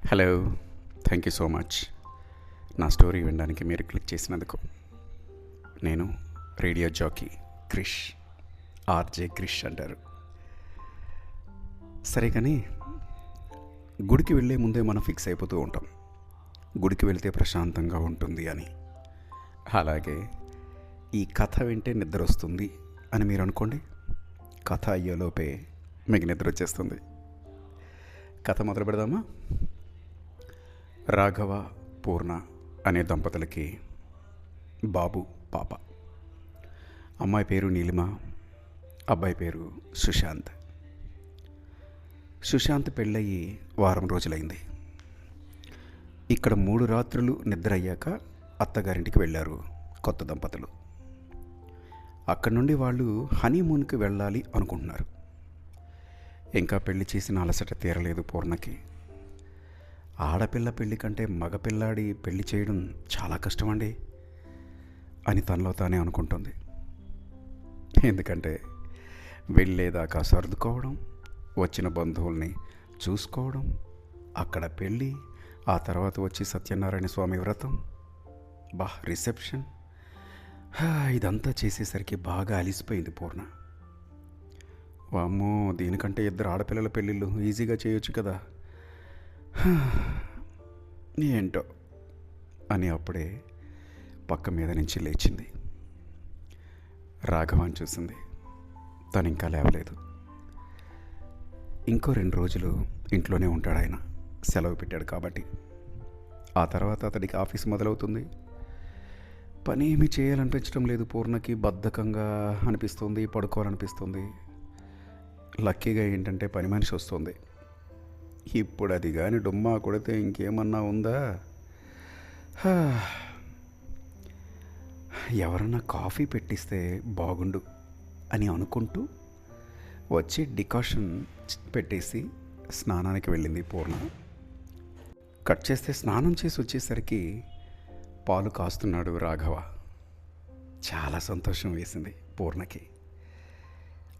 Hello, thank you so much నా story వినడానికి మీరు క్లిక్ చేసినందుకు. నేను radio jockey Krish, RJ Krish అంటారు. సరే కానీ గుడికి వెళ్ళే ముందే మనం ఫిక్స్ అయిపోతూ ఉంటాం, గుడికి వెళ్తే ప్రశాంతంగా ఉంటుంది అని. అలాగే ఈ కథ వింటే నిద్ర వస్తుంది అని మీరు అనుకోండి, కథ అయ్యేలోపే మీకు నిద్ర వచ్చేస్తుంది. కథ మొదలు పెడదామా? రాఘవ, పూర్ణ అనే దంపతులకి బాబు, పాప. అమ్మాయి పేరు నీలిమ, అబ్బాయి పేరు సుశాంత్. సుశాంత్ పెళ్ళయి వారం రోజులైంది. ఇక్కడ 3 రాత్రులు నిద్ర అయ్యాక అత్తగారింటికి వెళ్ళారు కొత్త దంపతులు. అక్కడి నుండి వాళ్ళు హనీమూన్కి వెళ్ళాలి అనుకుంటున్నారు. ఇంకా పెళ్లి చేసిన అలసట తీరలేదు పూర్ణకి. ఆడపిల్ల పెళ్ళి కంటే మగపిల్లాడి పెళ్లి చేయడం చాలా కష్టమండి అని తనలో తానే అనుకుంటుంది. ఎందుకంటే వెళ్ళేదాకా సర్దుకోవడం, వచ్చిన బంధువుల్ని చూసుకోవడం, అక్కడ పెళ్ళి, ఆ తర్వాత వచ్చి సత్యనారాయణ స్వామి వ్రతం, రిసెప్షన్, ఇదంతా చేసేసరికి బాగా అలిసిపోయింది పూర్ణ. వామ్మో, దీనికంటే 2 ఆడపిల్లల పెళ్ళిళ్ళు ఈజీగా చేయొచ్చు కదా, ఏంటో అని అప్పుడే పక్క మీద నుంచి లేచింది. రాఘవాన్ని చూసింది. తను ఇంకా లేవలేదు. ఇంకో 2 రోజులు ఇంట్లోనే ఉంటాడు ఆయన, సెలవు పెట్టాడు కాబట్టి. ఆ తర్వాత అతడికి ఆఫీస్ మొదలవుతుంది. పని ఏమీ చేయాలనిపించడం లేదు పూర్ణకి, బద్ధకంగా అనిపిస్తుంది, పడుకోవాలనిపిస్తుంది. లక్కీగా ఏంటంటే పని మనిషి వస్తుంది. ఇప్పుడు అది కానీ డుమ్మా కొడితే ఇంకేమన్నా ఉందా? ఎవరన్నా కాఫీ పెట్టిస్తే బాగుండు అని అనుకుంటూ వచ్చి డికాషన్ పెట్టేసి స్నానానికి వెళ్ళింది పూర్ణ. కట్ చేస్తే స్నానం చేసి వచ్చేసరికి పాలు కాస్తున్నాడు రాఘవ. చాలా సంతోషం వేసింది పూర్ణకి.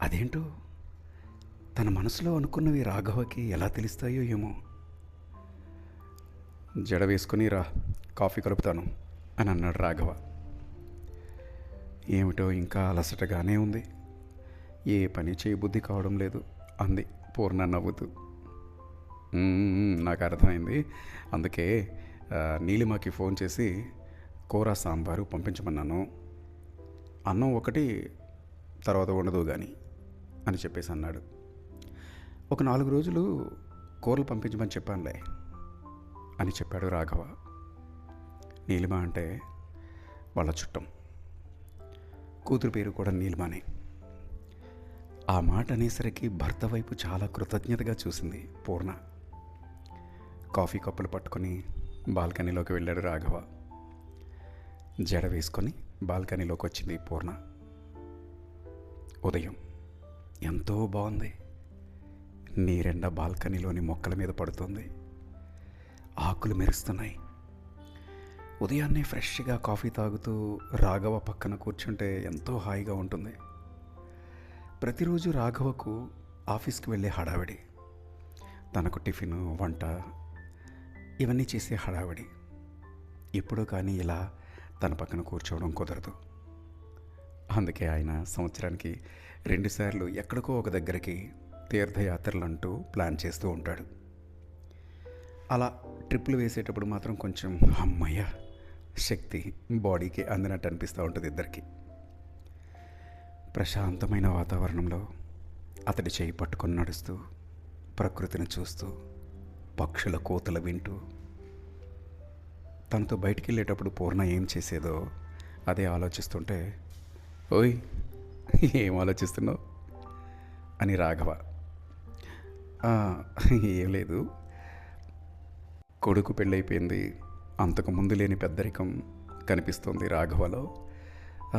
అదేంటో తన మనసులో అనుకున్నవి రాఘవకి ఎలా తెలుస్తాయో ఏమో. జడ వేసుకుని రా, కాఫీ కలుపుతాను అని అన్నాడు రాఘవ. ఏమిటో ఇంకా అలసటగానే ఉంది, ఏ పని చేయబుద్ధి కావడం లేదు అంది పూర్ణ నవ్వుతూ. నాకు అర్థమైంది, అందుకే నీలిమకి ఫోన్ చేసి కూర సాంబారు పంపించమన్నాను. అన్నం ఒకటి తర్వాత ఉండదు కానీ అని చెప్పేసి అన్నాడు. ఒక 4 రోజులు కూరలు పంపించమని చెప్పానులే అని చెప్పాడు రాఘవ. నీలిమ అంటే వాళ్ళ చుట్టం, కూతురు పేరు కూడా నీలిమనే. ఆ మాట అనేసరికి భర్త వైపు చాలా కృతజ్ఞతగా చూసింది పూర్ణ. కాఫీ కప్పులు పట్టుకొని బాల్కనీలోకి వెళ్ళాడు రాఘవ. జడ వేసుకొని బాల్కనీలోకి వచ్చింది పూర్ణ. ఉదయం ఎంతో బాగుంది. నీరెండ బాల్కనీలోని మొక్కల మీద పడుతుంది, ఆకులు మెరుస్తున్నాయి. ఉదయాన్నే ఫ్రెష్గా కాఫీ తాగుతూ రాఘవ పక్కన కూర్చుంటే ఎంతో హాయిగా ఉంటుంది. ప్రతిరోజు రాఘవకు ఆఫీస్కి వెళ్ళే హడావిడి, తనకు టిఫిన్, వంట ఇవన్నీ చేసే హడావిడి. ఇప్పుడు కానీ ఇలా తన పక్కన కూర్చోవడం కుదరదు. అందుకే ఆయన సంవత్సరానికి 2 సార్లు ఎక్కడికో ఒక దగ్గరికి తీర్థయాత్రలు అంటూ ప్లాన్ చేస్తూ ఉంటాడు. అలా ట్రిప్పులు వేసేటప్పుడు మాత్రం కొంచెం అమ్మయ్య శక్తి బాడీకి అందినట్టు అనిపిస్తూ ఉంటుంది ఇద్దరికి. ప్రశాంతమైన వాతావరణంలో అతడి చేయి పట్టుకొని నడుస్తూ, ప్రకృతిని చూస్తూ, పక్షుల కోతలు వింటూ, తనతో బయటికి వెళ్ళేటప్పుడు పూర్ణ ఏం చేసేదో అదే ఆలోచిస్తుంటే, ఓయ్ ఏం ఆలోచిస్తున్నావు అని రాఘవ. ఏం లేదు, కొడుకు పెళ్ళైపోయింది, అంతకు ముందు లేని పెద్దరికం కనిపిస్తుంది రాఘవలో.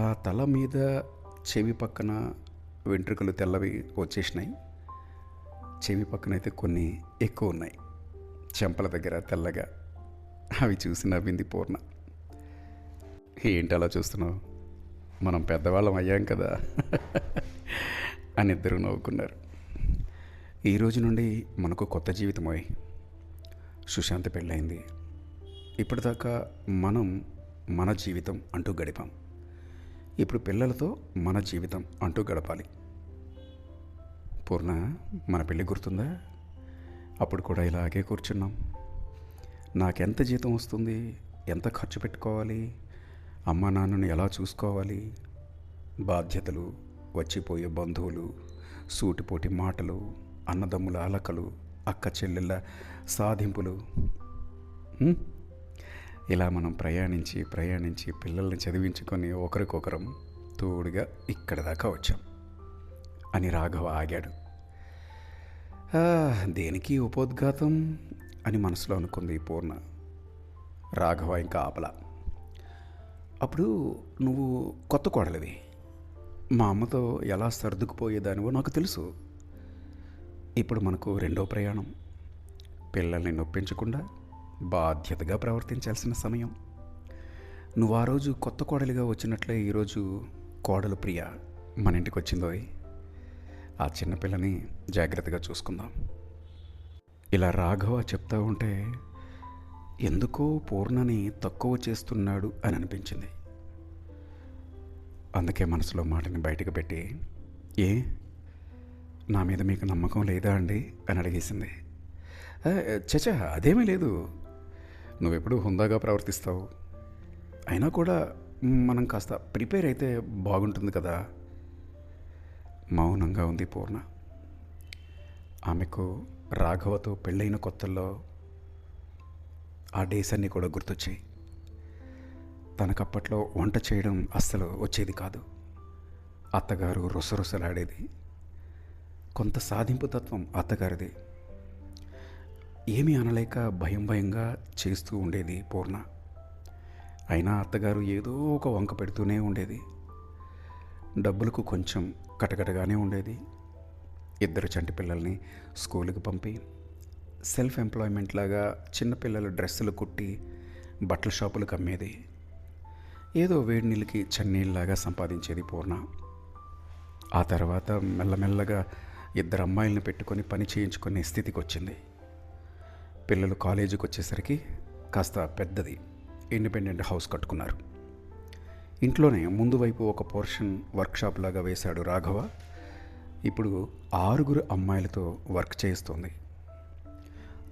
ఆ తల మీద చెవి పక్కన వెంట్రుకలు తెల్లవి వచ్చేసినాయి, చెవి పక్కన అయితే కొన్ని ఎక్కువ ఉన్నాయి, చెంపల దగ్గర తెల్లగా. అవి చూసి నవ్వింది పూర్ణ. ఏంటి అలా చూస్తున్నావు, మనం పెద్దవాళ్ళం అయ్యాం కదా అని ఇద్దరు నవ్వుకున్నారు. ఈ రోజు నుండి మనకు కొత్త జీవితమోయ్, సుశాంత్ పెళ్ళయింది. ఇప్పటిదాకా మనం మన జీవితం అంటూ గడిపాం. ఇప్పుడు పిల్లలతో మన జీవితం అంటూ గడపాలి. పూర్ణ, మన పెళ్ళి గుర్తుందా? అప్పుడు కూడా ఇలాగే కూర్చున్నాం. నాకెంత జీతం వస్తుంది, ఎంత ఖర్చు పెట్టుకోవాలి, అమ్మ నాన్నను ఎలా చూసుకోవాలి, బాధ్యతలు, వచ్చిపోయే బంధువులు, సూటిపోటి మాటలు, అన్నదమ్ముల అలకలు, అక్క చెల్లెళ్ళ సాధింపులు. ఇలా మనం ప్రయాణించి పిల్లల్ని చదివించుకొని ఒకరికొకరం తోడుగా ఇక్కడ దాకా వచ్చాం అని రాఘవ ఆగాడు. దేనికి ఉపోద్ఘాతం అని మనసులో అనుకుంది పూర్ణ. రాఘవ ఇంకా ఆపలా. అప్పుడు నువ్వు కొత్త కోడలివి. మా అమ్మతో ఎలా సర్దుకుపోయేదానివో నాకు తెలుసు. ఇప్పుడు మనకు రెండో ప్రయాణం. పిల్లల్ని నొప్పించకుండా బాధ్యతగా ప్రవర్తించాల్సిన సమయం. నువ్వు ఆ రోజు కొత్త కోడలిగా వచ్చినట్లే ఈరోజు కోడలు ప్రియ మన ఇంటికి వచ్చిందోయ్. ఆ చిన్నపిల్లని జాగ్రత్తగా చూసుకుందాం. ఇలా రాఘవ చెప్తా ఉంటే ఎందుకో పూర్ణని తక్కువ చేస్తున్నాడు అని అనిపించింది. అందుకే మనసులో మాటని బయటకు పెట్టి, ఏ నా మీద మీకు నమ్మకం లేదా అండి అని అడిగేసింది. చచా, అదేమీ లేదు. నువ్వెప్పుడు హుందాగా ప్రవర్తిస్తావు. అయినా కూడా మనం కాస్త ప్రిపేర్ అయితే బాగుంటుంది కదా. మౌనంగా ఉంది పూర్ణ. ఆమెకు రాఘవతో పెళ్ళైన కొత్తల్లో ఆ డేస్ అన్నీ కూడా గుర్తొచ్చాయి. తనకప్పట్లో వంట చేయడం అస్సలు వచ్చేది కాదు. అత్తగారు రుసరుసలాడేది. కొంత సాధింపు తత్వం అత్తగారిది. ఏమీ అనలేక భయంగా చేస్తూ ఉండేది పూర్ణ. అయినా అత్తగారు ఏదో ఒక వంక పెడుతూనే ఉండేది. డబ్బులకు కొంచెం కటకటగానే ఉండేది. ఇద్దరు చంటి పిల్లల్ని స్కూలుకి పంపి సెల్ఫ్ ఎంప్లాయ్మెంట్ లాగా చిన్నపిల్లల డ్రెస్సులు కుట్టి బట్టల షాపులకు అమ్మేది. ఏదో వేడి నీళ్ళకి చన్నీళ్ళలాగా సంపాదించేది పూర్ణ. ఆ తర్వాత మెల్లమెల్లగా ఇద్దరు అమ్మాయిలను పెట్టుకొని పని చేయించుకునే స్థితికి వచ్చింది. పిల్లలు కాలేజీకి వచ్చేసరికి కాస్త పెద్దది ఇండిపెండెంట్ హౌస్ కట్టుకున్నారు. ఇంట్లోనే ముందు వైపు ఒక పోర్షన్ వర్క్షాప్ లాగా వేశాడు రాఘవ. ఇప్పుడు 6 అమ్మాయిలతో వర్క్ చేయిస్తోంది.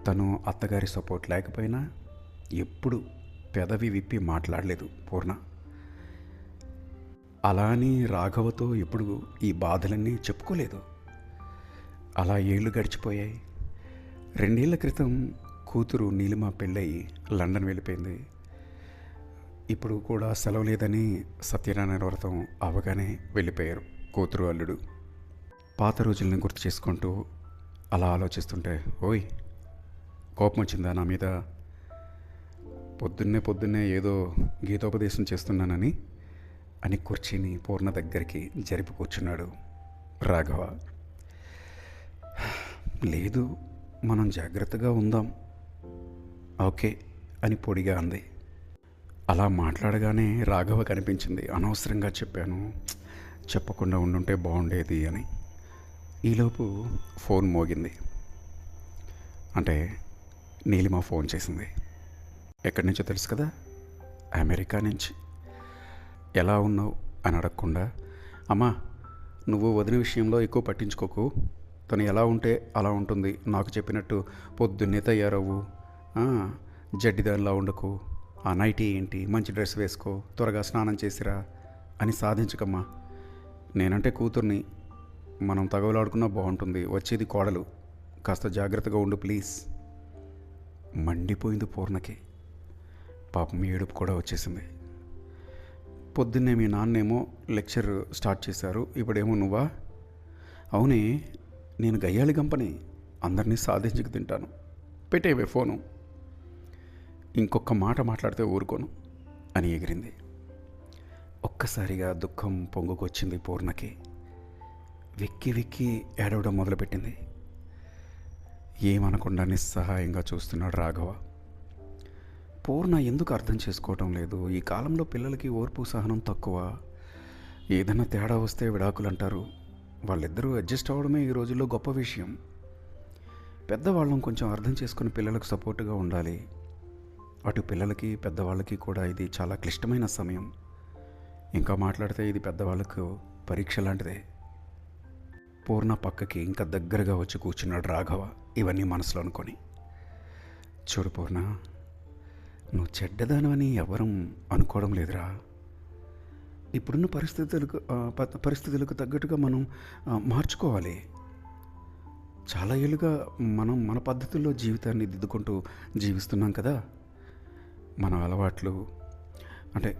తను అత్తగారి సపోర్ట్ లేకపోయినా ఎప్పుడు పెదవి విప్పి మాట్లాడలేదు పూర్ణ. అలా అని రాఘవతో ఎప్పుడు ఈ బాధలన్నీ చెప్పుకోలేదు. అలా ఏళ్ళు గడిచిపోయాయి. 2 ఏళ్ల క్రితం కూతురు నీలిమ పెళ్ళయి లండన్ వెళ్ళిపోయింది. ఇప్పుడు కూడా సెలవు లేదని సత్యనారాయణ వ్రతం అవగానే వెళ్ళిపోయారు కూతురు అల్లుడు. పాత రోజుల్ని గుర్తు చేసుకుంటూ అలా ఆలోచిస్తుంటే, ఓయ్ కోపం వచ్చిందా నా మీద? పొద్దున్నే ఏదో గీతోపదేశం చేస్తున్నానని అని కుర్చీని పూర్ణ దగ్గరికి జరిపి కూర్చున్నాడు రాఘవ. లేదు, మనం జాగ్రత్తగా ఉందాం, ఓకే అని పొడిగా అంది. అలా మాట్లాడగానే రాఘవ కనిపించింది. అనవసరంగా చెప్పాను, చెప్పకుండా ఉండుంటే బాగుండేది అని. ఈలోపు ఫోన్ మోగింది. అంటే నీలిమ ఫోన్ చేసింది. ఎక్కడి నుంచో తెలుసు కదా, అమెరికా నుంచి. ఎలా ఉన్నావు అని అడగకుండా, అమ్మా నువ్వు వదిన విషయంలో ఎక్కువ పట్టించుకోకు, తను ఎలా ఉంటే అలా ఉంటుంది, నాకు చెప్పినట్టు పొద్దున్నే తయారవ్వు, జడ్డిదానిలా ఉండకు, ఆ నైటీ ఏంటి, మంచి డ్రెస్ వేసుకో, త్వరగా స్నానం చేసిరా అని సాధించకమ్మా. నేనంటే కూతుర్ని, మనం తగవలాడుకున్నా బాగుంటుంది, వచ్చేది కోడలు, కాస్త జాగ్రత్తగా ఉండు ప్లీజ్. మండిపోయింది పూర్ణకి. పాపం ఏడుపు కూడా వచ్చేసింది. పొద్దున్నే మీ నాన్నేమో లెక్చర్ స్టార్ట్ చేశారు, ఇప్పుడేమో నువ్వా? అవునే, నేను గయ్యాళి గంపని, అందరినీ సాధించుకు తింటాను, పెట్టేవే ఫోను, ఇంకొక మాట మాట్లాడితే ఊరుకోను అని ఎగిరింది. ఒక్కసారిగా దుఃఖం పొంగుకొచ్చింది పూర్ణకి. వెక్కి ఏడవడం మొదలుపెట్టింది. ఏమనకుండా నిస్సహాయంగా చూస్తున్నాడు రాఘవ. పూర్ణ ఎందుకు అర్థం చేసుకోవటం లేదు? ఈ కాలంలో పిల్లలకి ఓర్పు సహనం తక్కువ. ఏదైనా తేడా వస్తే విడాకులు అంటారు. వాళ్ళిద్దరూ అడ్జస్ట్ అవ్వడమే ఈ రోజుల్లో గొప్ప విషయం. పెద్దవాళ్ళం కొంచెం అర్థం చేసుకుని పిల్లలకు సపోర్ట్గా ఉండాలి. అటు పిల్లలకి పెద్దవాళ్ళకి కూడా ఇది చాలా క్లిష్టమైన సమయం. ఇంకా మాట్లాడితే ఇది పెద్దవాళ్ళకు పరీక్ష లాంటిదే. పూర్ణ పక్కకి ఇంకా దగ్గరగా వచ్చి కూర్చున్నాడు రాఘవ, ఇవన్నీ మనసులో అనుకొని. చూడు పూర్ణ, నువ్వు చెడ్డదానవని ఎవరం అనుకోవడం లేదురా. ఇప్పుడున్న పరిస్థితులకు తగ్గట్టుగా మనం మార్చుకోవాలి. చాలా ఏళ్ళుగా మనం మన పద్ధతుల్లో జీవితాన్ని దిద్దుకుంటూ జీవిస్తున్నాం కదా. మన అలవాట్లు అంటే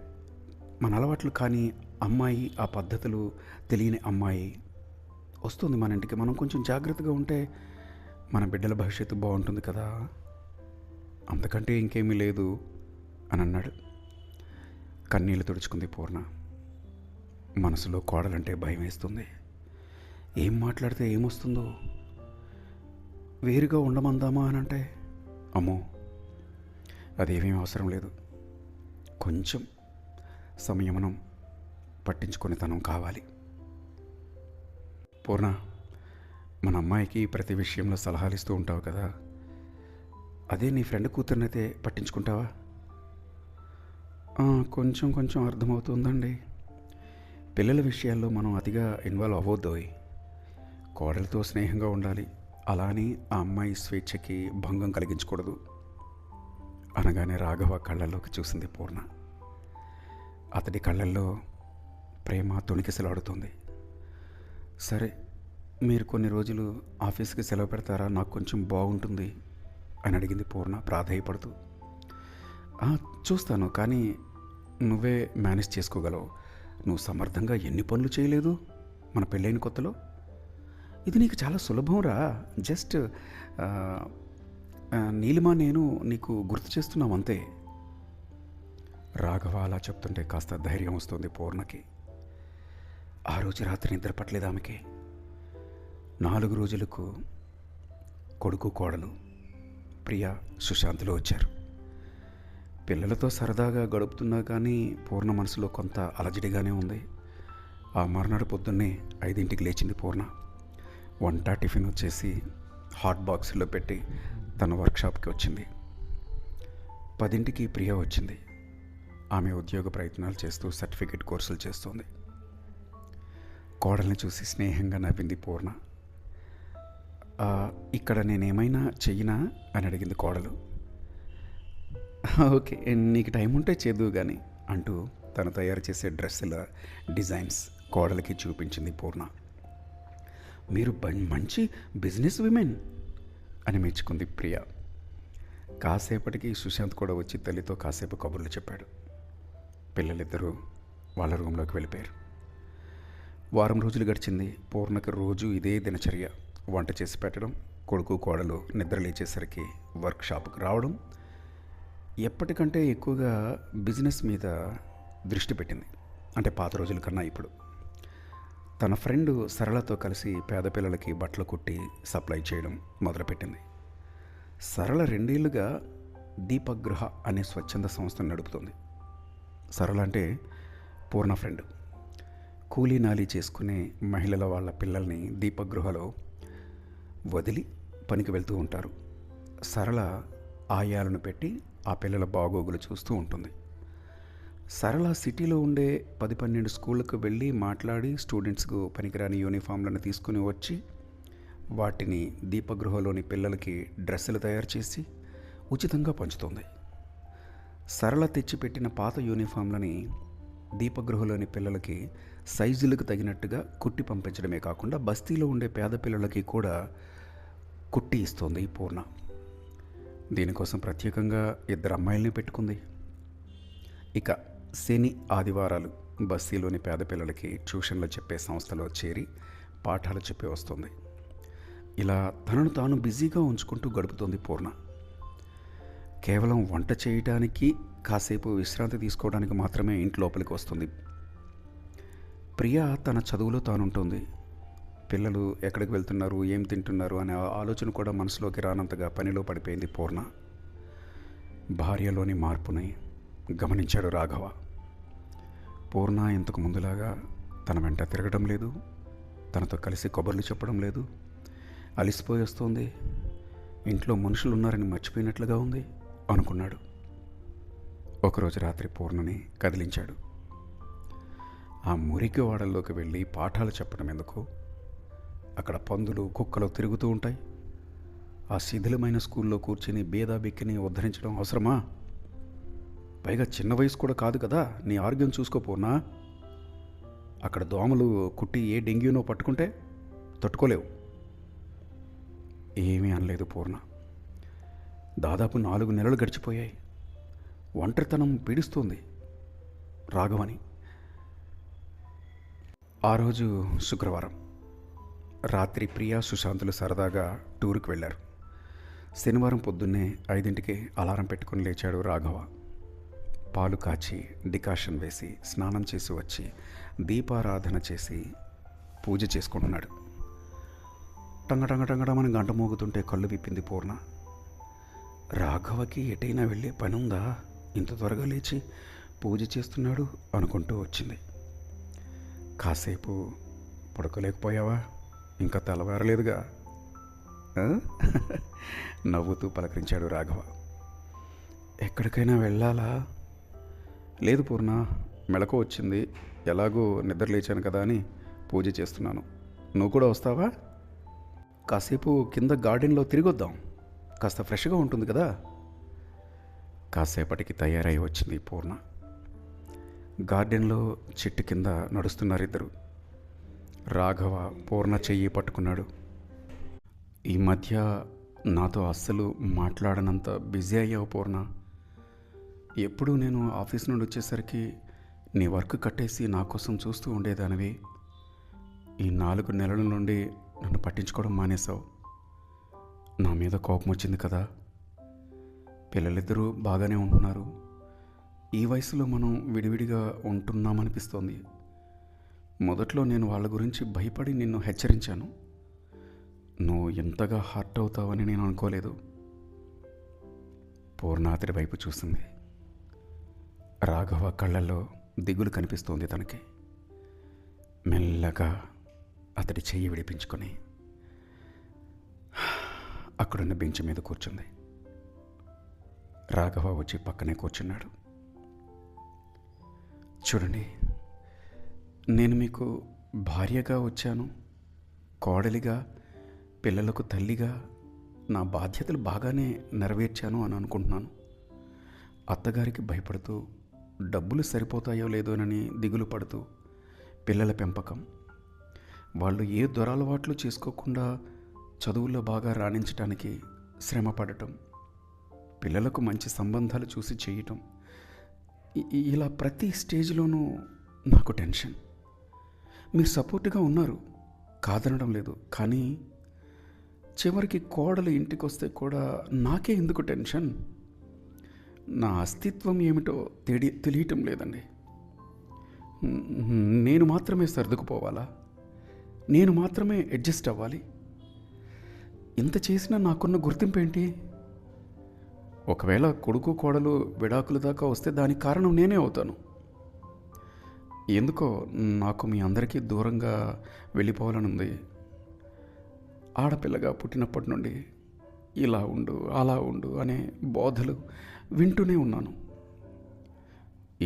మన అలవాట్లు కానీ అమ్మాయి, ఆ పద్ధతులు తెలియని అమ్మాయి వస్తుంది మన ఇంటికి. మనం కొంచెం జాగ్రత్తగా ఉంటే మన బిడ్డల భవిష్యత్తు బాగుంటుంది కదా, అంతకంటే ఇంకేమీ లేదు అని అన్నాడు. కన్నీళ్ళు తుడుచుకుంది పూర్ణ. మనసులో కోడలంటే భయం వేస్తుంది. ఏం మాట్లాడితే ఏమొస్తుందో. వేరుగా ఉండమందామా అని అంటే, అమ్మో అదేమీ అవసరం లేదు. కొంచెం సంయమనం, పట్టించుకునే తనం కావాలి. పూర్ణ, మన అమ్మాయికి ప్రతి విషయంలో సలహాలు ఇస్తూ ఉంటావు కదా, అదే నీ ఫ్రెండ్ కూతురునైతే పట్టించుకుంటావా? కొంచెం కొంచెం అర్థమవుతుందండి. పిల్లల విషయాల్లో మనం అతిగా ఇన్వాల్వ్ అవ్వద్దోయ్. కోడలతో స్నేహంగా ఉండాలి, అలా అని ఆ అమ్మాయి స్వేచ్ఛకి భంగం కలిగించకూడదు అనగానే రాఘవ కళ్ళల్లోకి చూసింది పూర్ణ. అతడి కళ్ళల్లో ప్రేమ తొణికిసలాడుతుంది. సరే, మీరు కొన్ని రోజులు ఆఫీస్కి సెలవు పెడతారా, నాకు కొంచెం బాగుంటుంది అని అడిగింది పూర్ణ ప్రాధేయపడుతూ. చూస్తాను, కానీ నువ్వే మేనేజ్ చేసుకోగలవు. నువ్వు సమర్థంగా ఎన్ని పనులు చేయలేదు మన పెళ్ళైన కొత్తలో. ఇది నీకు చాలా సులభంరా. జస్ట్ నీలిమా నేను నీకు గుర్తు చేస్తున్నాం అంతే. రాఘవ అలా చెప్తుంటే కాస్త ధైర్యం వస్తుంది పూర్ణకి. ఆ రోజు రాత్రి నిద్ర పట్టలేదు ఆమెకి. 4 రోజులకు కొడుకు కోడలు ప్రియా సుశాంత్లో వచ్చారు. పిల్లలతో సరదాగా గడుపుతున్నా కానీ పూర్ణ మనసులో కొంత అలజడిగానే ఉంది. ఆ మర్నాడు పొద్దున్నే 5ంటికి లేచింది పూర్ణ. వంట టిఫిన్ వచ్చేసి హాట్ బాక్స్లో పెట్టి తన వర్క్షాప్కి వచ్చింది. 10ంటికి ప్రియా వచ్చింది. ఆమె ఉద్యోగ ప్రయత్నాలు చేస్తూ సర్టిఫికేట్ కోర్సులు చేస్తోంది. కోడల్ని చూసి స్నేహంగా నవ్వింది పూర్ణ. ఇక్కడ నేనేమైనా చెయ్యినా అని అడిగింది కోడలు. ఓకే, నీకు టైం ఉంటే చేద్దువు కానీ అంటూ తను తయారు చేసే డ్రెస్సుల డిజైన్స్ కోడలికి చూపించింది పూర్ణ. మీరు మంచి బిజినెస్ విమెన్ అని మెచ్చుకుంది ప్రియా. కాసేపటికి సుశాంత్ కూడా వచ్చి తల్లితో కాసేపు కబుర్లు చెప్పాడు. పిల్లలిద్దరూ వాళ్ళ రూమ్లోకి వెళ్ళిపోయారు. వారం రోజులు గడిచింది. పూర్ణకి రోజు ఇదే దినచర్య. వంట చేసి పెట్టడం, కొడుకు కోడలు నిద్ర లేచేసరికి వర్క్షాప్కి రావడం. ఎప్పటికంటే ఎక్కువగా బిజినెస్ మీద దృష్టి పెట్టింది. అంటే పాత రోజుల కన్నా ఇప్పుడు. తన ఫ్రెండ్ సరళతో కలిసి పేద పిల్లలకి బట్టలు కుట్టి సప్లై చేయడం మొదలుపెట్టింది. సరళ 2 ఏళ్లుగా దీపగృహ అనే స్వచ్ఛంద సంస్థను నడుపుతుంది. సరళ అంటే పూర్ణ ఫ్రెండ్. కూలీ నాలీ చేసుకునే మహిళల వాళ్ళ పిల్లల్ని దీపగృహలో వదిలి పనికి వెళ్తూ ఉంటారు. సరళ ఆయాలను పెట్టి ఆ పిల్లల బాగోగులు చూస్తూ ఉంటుంది. సరళ సిటీలో ఉండే 10-12 స్కూళ్ళకు వెళ్ళి మాట్లాడి స్టూడెంట్స్కు పనికిరాని యూనిఫామ్లను తీసుకుని వచ్చి వాటిని దీపగృహలోని పిల్లలకి డ్రెస్సులు తయారు చేసి ఉచితంగా పంచుతుంది. సరళ తెచ్చిపెట్టిన పాత యూనిఫామ్లని దీపగృహలోని పిల్లలకి సైజులకు తగినట్టుగా కుట్టి పంపించడమే కాకుండా బస్తీలో ఉండే పేద పిల్లలకి కూడా కుట్టి ఇస్తోంది పూర్ణ. దీనికోసం ప్రత్యేకంగా 2 అమ్మాయిల్ని పెట్టుకుంది. ఇక శని ఆదివారాలు బస్తీలోని పేద పిల్లలకి ట్యూషన్లు చెప్పే సంస్థలో చేరి పాఠాలు చెప్పి వస్తుంది. ఇలా తనను తాను బిజీగా ఉంచుకుంటూ గడుపుతోంది పూర్ణ. కేవలం వంట చేయడానికి, కాసేపు విశ్రాంతి తీసుకోవడానికి మాత్రమే ఇంటి లోపలికి వస్తుంది. ప్రియా తన చదువులో తానుంటుంది. పిల్లలు ఎక్కడికి వెళ్తున్నారు, ఏం తింటున్నారు అనే ఆలోచన కూడా మనసులోకి రానంతగా పనిలో పడిపోయింది పూర్ణ. భార్యలోని మార్పుని గమనించాడు రాఘవ. పూర్ణ ఇంతకు ముందులాగా తన వెంట తిరగడం లేదు, తనతో కలిసి కబుర్లు చెప్పడం లేదు. అలిసిపోయి వస్తుంది. ఇంట్లో మనుషులున్నారని మర్చిపోయినట్లుగా ఉంది అనుకున్నాడు. ఒకరోజు రాత్రి పూర్ణని కదిలించాడు. ఆ మురికి వాడల్లోకి వెళ్ళి పాఠాలు చెప్పడం ఎందుకు? అక్కడ పందులు కుక్కలు తిరుగుతూ ఉంటాయి. ఆ శిథిలమైన స్కూల్లో కూర్చుని బీదాబిక్కిని ఉద్ధరించడం అవసరమా? పైగా చిన్న వయసు కూడా కాదు కదా, నీ ఆరోగ్యం చూసుకోపోనా? అక్కడ దోమలు కుట్టి ఏ డెంగ్యూనో పట్టుకుంటే తట్టుకోలేవు. ఏమీ అనలేదు పూర్ణ. దాదాపు 4 నెలలు గడిచిపోయాయి. ఒంటరితనం పీడిస్తుంది రాఘవని. ఆ రోజు శుక్రవారం రాత్రి ప్రియా సుశాంతులు సరదాగా టూర్కి వెళ్ళారు. శనివారం పొద్దున్నే 5ంటికి అలారం పెట్టుకుని లేచాడు రాఘవ. పాలు కాచి డికాషన్ వేసి స్నానం చేసి వచ్చి దీపారాధన చేసి పూజ చేసుకుంటున్నాడు. టంగటంగటంగడమని గంట మోగుతుంటే కళ్ళు విప్పింది పూర్ణ. రాఘవకి ఎటైనా వెళ్ళే పని ఉందా, ఇంత త్వరగా లేచి పూజ చేస్తున్నాడు అనుకుంటూ వచ్చింది. కాసేపు పడుకోలేకపోయావా? ఇంకా తెల్లవారలేదుగా? నవ్వుతూ పలకరించాడు రాఘవ. ఎక్కడికైనా వెళ్ళాలా? లేదు పూర్ణ, మెలకు వచ్చింది, ఎలాగూ నిద్ర లేచాను కదా అని పూజ చేస్తున్నాను. నువ్వు కూడా వస్తావా? కాసేపు కింద గార్డెన్లో తిరిగొద్దాం, కాస్త ఫ్రెష్గా ఉంటుంది కదా. కాసేపటికి తయారై వచ్చింది పూర్ణ. గార్డెన్లో చెట్టు కింద నడుస్తున్నారు ఇద్దరు. రాఘవ పూర్ణ చెయ్యి పట్టుకున్నాడు. ఈ మధ్య నాతో అస్సలు మాట్లాడనంత బిజీ అయ్యావు పూర్ణ. ఎప్పుడూ నేను ఆఫీస్ నుండి వచ్చేసరికి నీ వర్క్ కట్టేసి నా కోసం చూస్తూ ఉండేదానివి. ఈ 4 నెలల నుండి నన్ను పట్టించుకోవడం మానేశావు. నా మీద కోపం వచ్చింది కదా. పిల్లలిద్దరూ బాగానే ఉంటున్నారు. ఈ వయసులో మనం విడివిడిగా ఉంటున్నామనిపిస్తోంది. మొదట్లో నేను వాళ్ళ గురించి భయపడి నిన్ను హెచ్చరించాను. నువ్వు ఎంతగా హర్ట్ అవుతావని నేను అనుకోలేదు. పూర్ణ అతడి వైపు చూసింది. రాఘవ కళ్ళల్లో దిగులు కనిపిస్తోంది తనకి. మెల్లగా అతడి చెయ్యి విడిపించుకొని అక్కడున్న బెంచ్ మీద కూర్చుంది. రాఘవ వచ్చి పక్కనే కూర్చున్నాడు. చూడండి, నేను మీకు భార్యగా వచ్చాను, కోడలిగా, పిల్లలకు తల్లిగా నా బాధ్యతలు బాగానే నెరవేర్చాను అని అనుకుంటున్నాను. అత్తగారికి భయపడుతూ, డబ్బులు సరిపోతాయో లేదోనని దిగులు పడుతూ, పిల్లల పెంపకం, వాళ్ళు ఏ దురలవాట్లు చేసుకోకుండా చదువుల్లో బాగా రాణించడానికి శ్రమ పడటం, పిల్లలకు మంచి సంబంధాలు చూసి చేయటం, ఇలా ప్రతి స్టేజ్లోనూ నాకు టెన్షన్. మీరు సపోర్ట్గా ఉన్నారు, కాదనడం లేదు. కానీ చివరికి కోడలు ఇంటికి వస్తే కూడా నాకే ఎందుకు టెన్షన్? నా అస్తిత్వం ఏమిటో తెలియటం లేదండి. నేను మాత్రమే సర్దుకుపోవాలా? నేను మాత్రమే అడ్జస్ట్ అవ్వాలి? ఇంత చేసినా నాకున్న గుర్తింపు ఏంటి? ఒకవేళ కొడుకు కోడలు విడాకుల దాకా వస్తే దానికి కారణం నేనే అవుతాను. ఎందుకో నాకు మీ అందరికీ దూరంగా వెళ్ళిపోవాలని ఉంది. ఆడపిల్లగా పుట్టినప్పటి నుండి ఇలా ఉండు అలా ఉండు అనే బోధలు వింటూనే ఉన్నాను.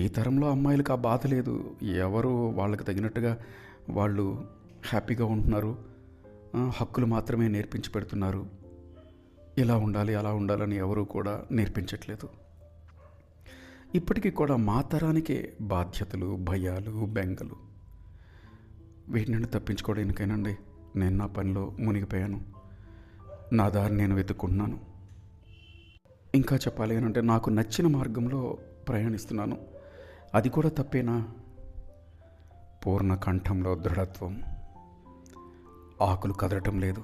ఈ తరంలో అమ్మాయిలకు ఆ బాధ లేదు. ఎవరు వాళ్ళకి తగినట్టుగా వాళ్ళు హ్యాపీగా ఉంటున్నారు. హక్కులు మాత్రమే నేర్పించి పెడుతున్నారు. ఇలా ఉండాలి అలా ఉండాలని ఎవరూ కూడా నేర్పించట్లేదు. ఇప్పటికీ కూడా మా తరానికే బాధ్యతలు, భయాలు, బెంగలు. వీటి నుండి తప్పించుకోవడానికేనండి నేను నా పనిలో మునిగిపోయాను. నా దారి నేను వెతుక్కుంటున్నాను. ఇంకా చెప్పాలి అని అంటే నాకు నచ్చిన మార్గంలో ప్రయాణిస్తున్నాను. అది కూడా తప్పేనా? పూర్ణ కంఠంలో దృఢత్వం. ఆకులు కదలటం లేదు.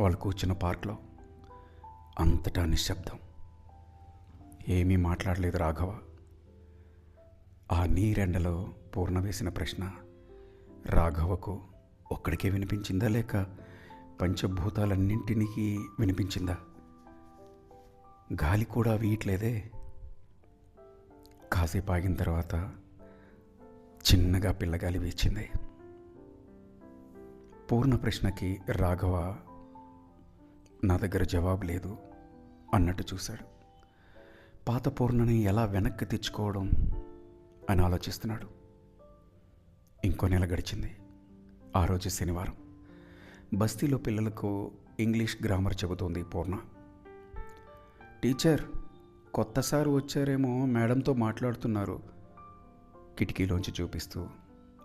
వాళ్ళు కూర్చున్న పార్క్లో అంతటా నిశ్శబ్దం. ఏమీ మాట్లాడలేదు రాఘవ. ఆ నీరెండలో పూర్ణ వేసిన ప్రశ్న రాఘవకు ఒక్కడికే వినిపించిందా, లేక పంచభూతాలన్నింటినీ వినిపించిందా? గాలి కూడా వీయట్లేదే. కాసేపు ఆగిన తర్వాత చిన్నగా పిల్లగాలి వీచింది. పూర్ణ ప్రశ్నకి రాఘవ నా దగ్గర జవాబు లేదు అన్నట్టు చూశాడు. పాత పూర్ణని ఎలా వెనక్కి తెచ్చుకోవడం అని ఆలోచిస్తున్నాడు. ఇంకో నెల గడిచింది. ఆ రోజు శనివారం. బస్తీలో పిల్లలకు ఇంగ్లీష్ గ్రామర్ చెబుతోంది పూర్ణ. టీచర్, కొత్త సార్ వచ్చారేమో, మేడంతో మాట్లాడుతున్నారు, కిటికీలోంచి చూపిస్తూ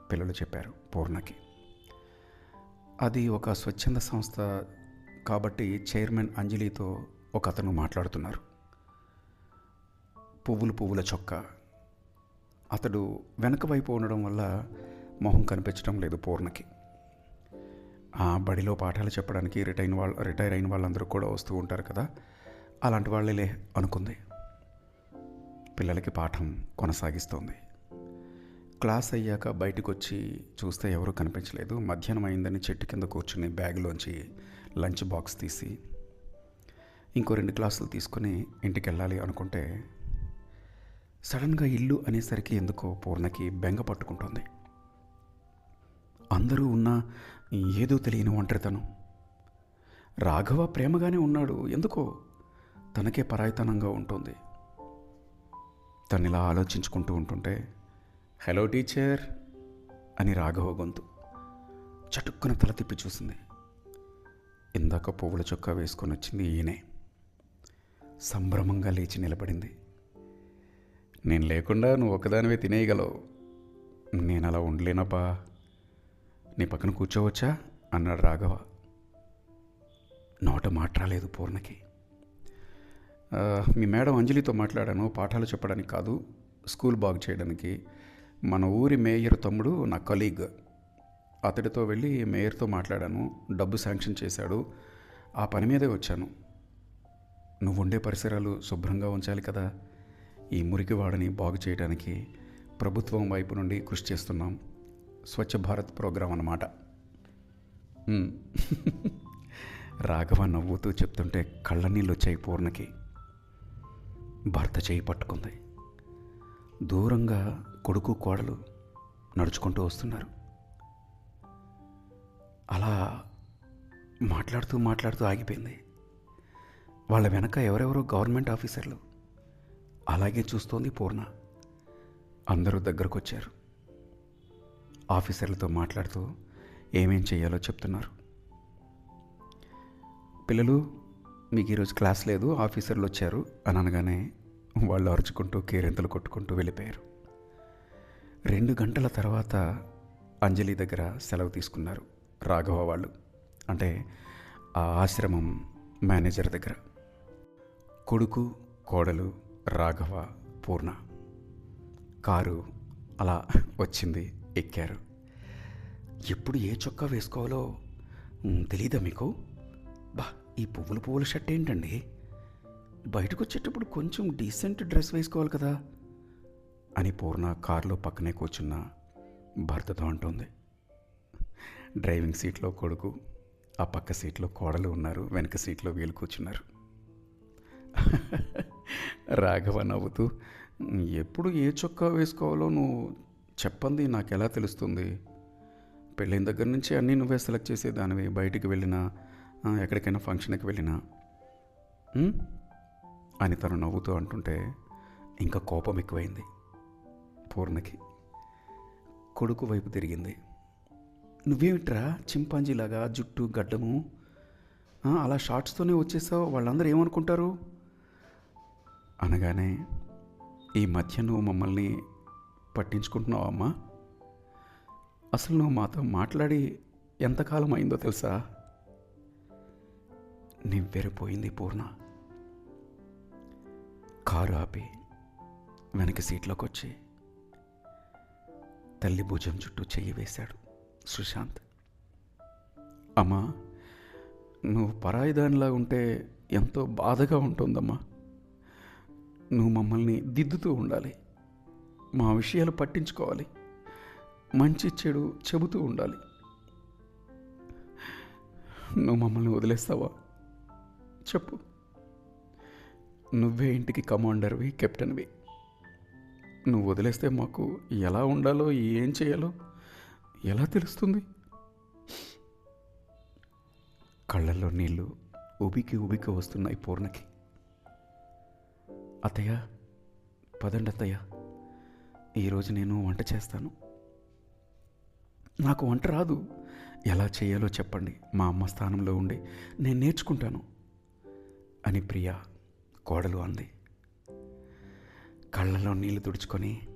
పిల్లలు చెప్పారు పూర్ణకి. అది ఒక స్వచ్ఛంద సంస్థ కాబట్టి చైర్మన్ అంజలితో ఒక అతను మాట్లాడుతున్నారు. పువ్వుల చొక్కా. అతడు వెనక వైపు ఉండడం వల్ల మొహం కనిపించడం లేదు పూర్ణకి. ఆ బడిలో పాఠాలు చెప్పడానికి రిటైర్ అయిన వాళ్ళందరూ కూడా వస్తూ ఉంటారు కదా, అలాంటి వాళ్ళే అనుకుంది. పిల్లలకి పాఠం కొనసాగిస్తోంది. క్లాస్ అయ్యాక బయటకు వచ్చి చూస్తే ఎవరూ కనిపించలేదు. మధ్యాహ్నం అయిందని చెట్టు కింద కూర్చుని బ్యాగ్లోంచి లంచ్ బాక్స్ తీసి ఇంకో 2 క్లాసులు తీసుకుని ఇంటికి వెళ్ళాలి అనుకుంటే సడన్గా ఇల్లు అనేసరికి ఎందుకో పూర్ణకి బెంగ పట్టుకుంటుంది. అందరూ ఉన్నా ఏదో తెలియని ఒంటరితనం. రాఘవ ప్రేమగానే ఉన్నాడు, ఎందుకో తనకే పరాయితనంగా ఉంటుంది. తను ఇలా ఆలోచించుకుంటూ ఉంటుంటే, హలో టీచర్ అని రాఘవ గొంతు. చటుక్కున తల తిప్పి చూసింది. ఇందాక పువ్వుల చొక్కా వేసుకొని వచ్చింది ఈయనే. సంభ్రమంగా లేచి నిలబడింది. నేను లేకుండా నువ్వు ఒకదానివే తినేయగలవు, నేను అలా ఉండలేనబ్బా, నీ పక్కన కూర్చోవచ్చా అన్నాడు రాఘవ. నోట మాట రాలేదు పూర్ణకి. మీ మేడం అంజలితో మాట్లాడాను, పాఠాలు చెప్పడానికి కాదు, స్కూల్ బాగు చేయడానికి. మన ఊరి మేయర్ తమ్ముడు నా కలీగ్, అతడితో వెళ్ళి మేయర్తో మాట్లాడాను, డబ్బు శాంక్షన్ చేశాడు, ఆ పని మీదే వచ్చాను. నువ్వు ఉండే పరిసరాలు శుభ్రంగా ఉంచాలి కదా, ఈ మురికి వాడని బాగు చేయడానికి ప్రభుత్వం వైపు నుండి కృషి చేస్తున్నాం. స్వచ్ఛ భారత్ ప్రోగ్రాం అన్నమాట. రాఘవ నవ్వుతూ చెప్తుంటే కళ్ళనీళ్ళు వచ్చాయి పూర్ణకి. భర్త చేయి పట్టుకుంది. దూరంగా కొడుకు కోడలు నడుచుకుంటూ వస్తున్నారు. అలా మాట్లాడుతూ ఆగిపోయింది. వాళ్ళ వెనక ఎవరెవరో గవర్నమెంట్ ఆఫీసర్లు. అలాగే చూస్తోంది పూర్ణ. అందరూ దగ్గరకు వచ్చారు. ఆఫీసర్లతో మాట్లాడుతూ ఏమేం చేయాలో చెప్తున్నారు. పిల్లలు, మీకు ఈరోజు క్లాస్ లేదు, ఆఫీసర్లు వచ్చారు అని అనగానే వాళ్ళు అరుచుకుంటూ కేరింతలు కొట్టుకుంటూ వెళ్ళిపోయారు. 2 గంటల తర్వాత అంజలి దగ్గర సెలవు తీసుకున్నారు రాఘవ వాళ్ళు, అంటే ఆ ఆశ్రమం మేనేజర్ దగ్గర. కొడుకు కోడలు రాఘవ పూర్ణ కారు అలా వచ్చింది, ఎక్కారు. ఎప్పుడు ఏ చొక్కా వేసుకోవాలో తెలీదా మీకు? బా, ఈ పువ్వుల షర్ట్ ఏంటండి, బయటకు వచ్చేటప్పుడు కొంచెం డీసెంట్ డ్రెస్ వేసుకోవాలి కదా అని పూర్ణ కారులో పక్కనే కూర్చున్న భర్తతో అంటుంది. డ్రైవింగ్ సీట్లో కొడుకు, ఆ పక్క సీట్లో కోడలు ఉన్నారు, వెనక సీట్లో వీళ్ళు కూర్చున్నారు. రాఘవ నవ్వుతూ, ఎప్పుడు ఏ చొక్కా వేసుకోవాలో నువ్వు చెప్పంది నాకెలా తెలుస్తుంది? పెళ్ళైన దగ్గర నుంచి అన్నీ నువ్వే సెలెక్ట్ చేసేదానివి, బయటికి వెళ్ళినా ఎక్కడికైనా ఫంక్షన్కి వెళ్ళినా అని తను నవ్వుతూ అంటుంటే ఇంకా కోపం ఎక్కువైంది పూర్ణకి. కొడుకు వైపు తిరిగింది. నువ్వేమిట్రా చింపాంజీలాగా జుట్టు గడ్డము అలా షార్ట్స్తోనే వచ్చేసావు, వాళ్ళందరూ ఏమనుకుంటారు అనగానే, ఈ మధ్య నువ్వు మమ్మల్ని పట్టించుకుంటున్నావు అమ్మా? అసలు నువ్వు మాతో మాట్లాడి ఎంతకాలం అయిందో తెలుసా? నివ్వెరపోయింది పూర్ణ. కారు ఆపి వెనక సీట్లోకి వచ్చి తల్లి భుజం చుట్టూ చెయ్యి వేశాడు సుశాంత్. అమ్మా, నువ్వు పరాయిదానిలా ఉంటే ఎంతో బాధగా ఉంటుందమ్మా. నువ్వు మమ్మల్ని దిద్దుతూ ఉండాలి, మా విషయాలు పట్టించుకోవాలి, మంచి చెడు చెబుతూ ఉండాలి. నువ్వు మమ్మల్ని వదిలేస్తావా చెప్పు? నువ్వే ఇంటికి కమాండర్వి, కెప్టెన్వి. నువ్వు వదిలేస్తే మాకు ఎలా ఉండాలో ఏం చేయాలో ఎలా తెలుస్తుంది? కళ్ళల్లో నీళ్ళు ఉబికి ఉబికి వస్తున్నాయి పూర్ణకి. అత్తయ్య, పదండి అత్తయ్య, ఈరోజు నేను వంట చేస్తాను. నాకు వంట రాదు, ఎలా చేయాలో చెప్పండి, మా అమ్మ స్థానంలో ఉండి నేను నేర్చుకుంటాను అని ప్రియా కోడలు అంది. కళ్ళలో నీళ్లు తుడుచుకొని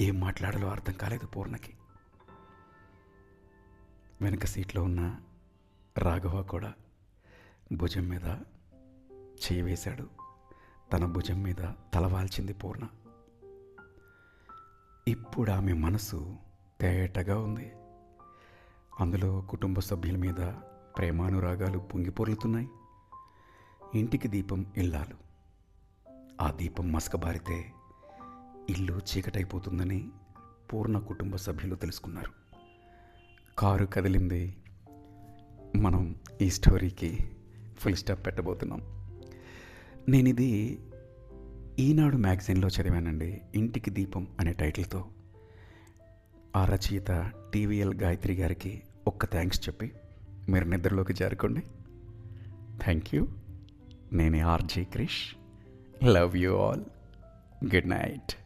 ఏం మాట్లాడాలో అర్థం కాలేదు పూర్ణకి. వెనక సీట్లో ఉన్న రాఘవ కూడా భుజం మీద చేయి వేశాడు. తన భుజం మీద తలవాల్చింది పూర్ణ. ఇప్పుడు ఆమె మనసు తేటగా ఉంది. అందులో కుటుంబ సభ్యుల మీద ప్రేమానురాగాలు పొంగిపొర్లుతున్నాయి. ఇంటికి దీపం ఇల్లాలు. ఆ దీపం మసకబారితే ఇల్లు చీకటైపోతుందని పూర్ణ కుటుంబ సభ్యులు తెలుసుకున్నారు. కారు కదిలింది. మనం ఈ స్టోరీకి ఫుల్ స్టాప్ పెట్టబోతున్నాం. నేను ఇది ఈనాడు మ్యాగజైన్లో చదివానండి, ఇంటికి దీపం అనే టైటిల్తో. ఆ రచయిత టీవీఎల్ గాయత్రి గారికి ఒక్క థ్యాంక్స్ చెప్పి మీరు నిద్రలోకి జారుకోండి. Thank you. నేను RJ Krish. Love you all. Good night.